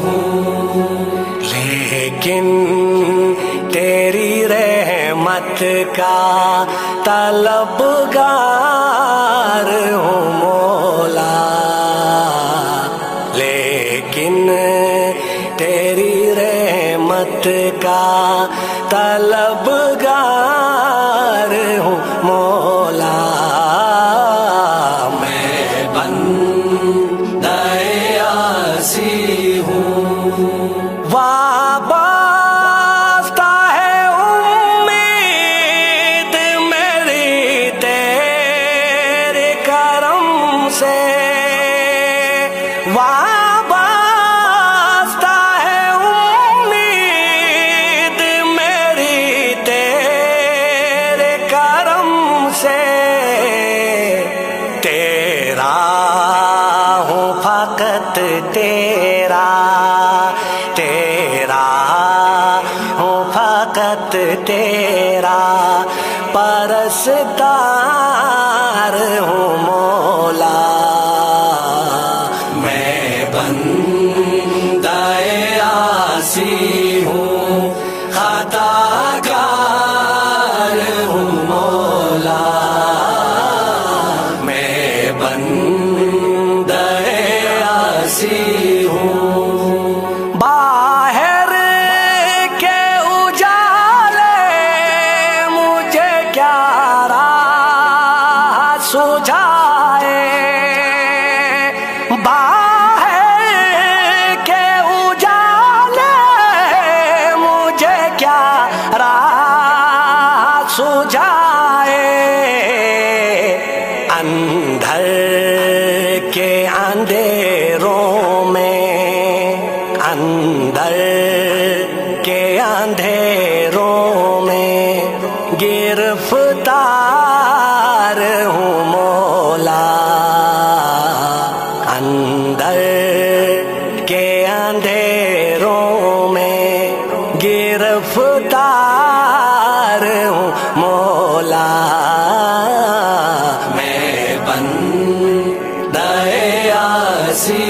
ہوں، لیکن تیری رحمت کا طلبگار ہوں مولا، لیکن تیری رحمت کا طلبگار ہوں مولا، میں بندہ عاصی ہوں، وابستہ ہے امید میری تیرے کرم سے، وابستہ ہے امید میری تیرے کرم سے، تیرا ہوں فقط تیرا، تیرا ہوں فقط تیرا، پرستار ہوں مولا، میں بندہ عاصی ہوں، خطا کار ہوں مولا، میں بندہ عاصی ہوں، باہر کے اجالے مجھے کیا راہ سجھائے، باہر کے اجالے مجھے کیا راہ سجھائے، اندر کے اندھیروں میں، اندر کے اندھیروں میں گرفتار ہوں مولا، اندر کے اندھیروں میں گرفتار ہوں مولا، میں بندہ عاصی